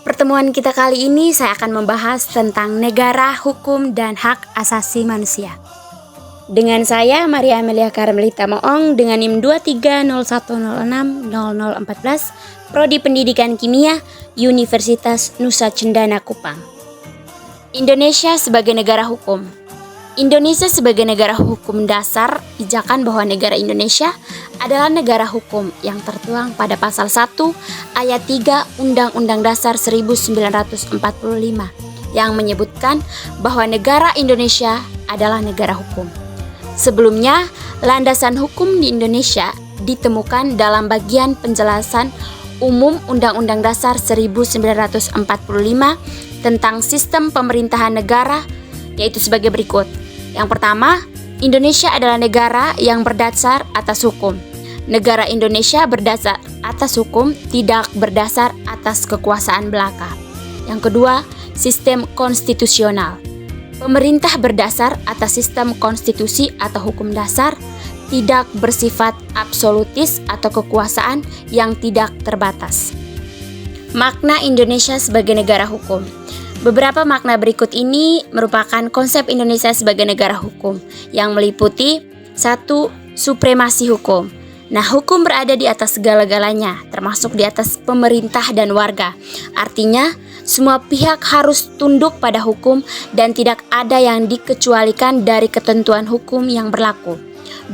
Pertemuan kita kali ini saya akan membahas tentang negara, hukum, dan hak asasi manusia. Dengan saya, Maria Amelia Karmelita Moong dengan NIM 2301060014, Prodi Pendidikan Kimia, Universitas Nusa Cendana Kupang. Indonesia sebagai negara hukum. Indonesia sebagai negara hukum dasar, pijakan bahwa negara Indonesia adalah negara hukum yang tertuang pada pasal 1 ayat 3 Undang-Undang Dasar 1945 yang menyebutkan bahwa negara Indonesia adalah negara hukum. Sebelumnya, landasan hukum di Indonesia ditemukan dalam bagian penjelasan umum Undang-Undang Dasar 1945 tentang sistem pemerintahan negara, yaitu sebagai berikut. Yang pertama, Indonesia adalah negara yang berdasar atas hukum. Negara Indonesia berdasar atas hukum, tidak berdasar atas kekuasaan belaka. Yang kedua, sistem konstitusional. Pemerintah berdasar atas sistem konstitusi atau hukum dasar, tidak bersifat absolutis atau kekuasaan yang tidak terbatas. Makna Indonesia sebagai negara hukum. Beberapa makna berikut ini merupakan konsep Indonesia sebagai negara hukum yang meliputi 1. Supremasi hukum. Nah, hukum berada di atas segala-galanya, termasuk di atas pemerintah dan warga. Artinya, semua pihak harus tunduk pada hukum dan tidak ada yang dikecualikan dari ketentuan hukum yang berlaku.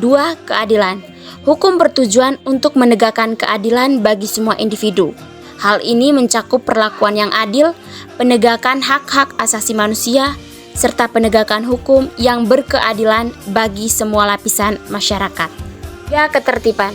2. Keadilan. Hukum bertujuan untuk menegakkan keadilan bagi semua individu. Hal ini mencakup perlakuan yang adil, penegakan hak-hak asasi manusia, serta penegakan hukum yang berkeadilan bagi semua lapisan masyarakat. 3. Ketertiban.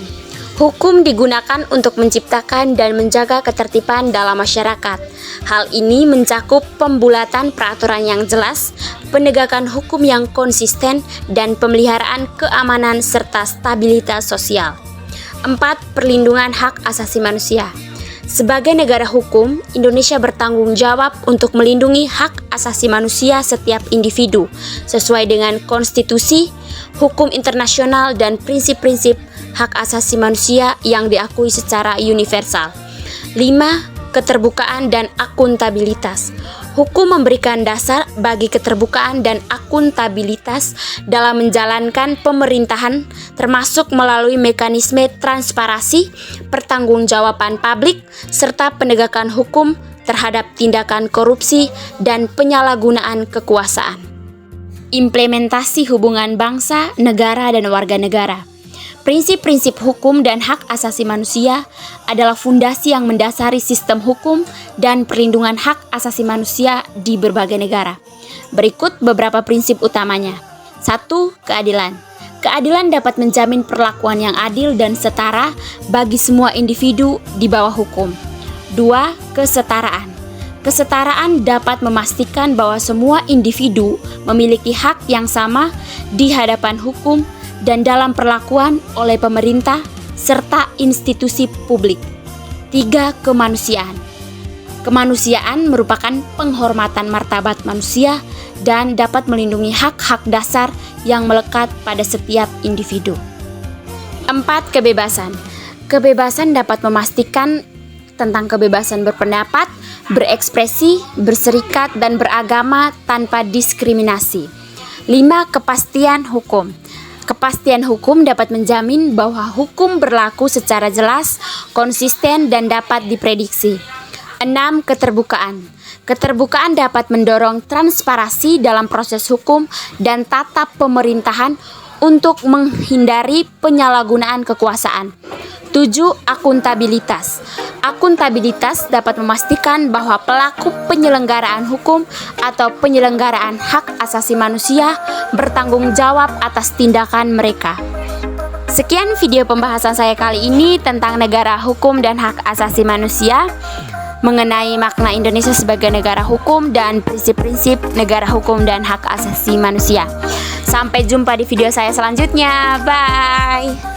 Hukum digunakan untuk menciptakan dan menjaga ketertiban dalam masyarakat. Hal ini mencakup pembulatan peraturan yang jelas, penegakan hukum yang konsisten, dan pemeliharaan keamanan serta stabilitas sosial. 4. Perlindungan hak asasi manusia. Sebagai negara hukum, Indonesia bertanggung jawab untuk melindungi hak asasi manusia setiap individu sesuai dengan konstitusi, hukum internasional, dan prinsip-prinsip hak asasi manusia yang diakui secara universal. 5. Keterbukaan dan akuntabilitas. Hukum memberikan dasar bagi keterbukaan dan akuntabilitas dalam menjalankan pemerintahan, termasuk melalui mekanisme transparansi, pertanggungjawaban publik, serta penegakan hukum terhadap tindakan korupsi dan penyalahgunaan kekuasaan. Implementasi hubungan bangsa, negara, dan warga negara. Prinsip-prinsip hukum dan hak asasi manusia adalah fondasi yang mendasari sistem hukum dan perlindungan hak asasi manusia di berbagai negara. Berikut beberapa prinsip utamanya. 1. Keadilan. Keadilan dapat menjamin perlakuan yang adil dan setara bagi semua individu di bawah hukum. 2. Kesetaraan. Kesetaraan dapat memastikan bahwa semua individu memiliki hak yang sama di hadapan hukum dan dalam perlakuan oleh pemerintah serta institusi publik. 3. Kemanusiaan. Kemanusiaan merupakan penghormatan martabat manusia dan dapat melindungi hak-hak dasar yang melekat pada setiap individu. 4. Kebebasan. Kebebasan dapat memastikan tentang kebebasan berpendapat, berekspresi, berserikat, dan beragama tanpa diskriminasi. 5. Kepastian hukum. Kepastian hukum dapat menjamin bahwa hukum berlaku secara jelas, konsisten, dan dapat diprediksi. 6. Keterbukaan. Keterbukaan dapat mendorong transparansi dalam proses hukum dan tata pemerintahan untuk menghindari penyalahgunaan kekuasaan. 7. Akuntabilitas. Akuntabilitas dapat memastikan bahwa pelaku penyelenggaraan hukum atau penyelenggaraan hak asasi manusia bertanggung jawab atas tindakan mereka. Sekian video pembahasan saya kali ini tentang negara hukum dan hak asasi manusia, mengenai makna Indonesia sebagai negara hukum dan prinsip-prinsip negara hukum dan hak asasi manusia. Sampai jumpa di video saya selanjutnya. Bye!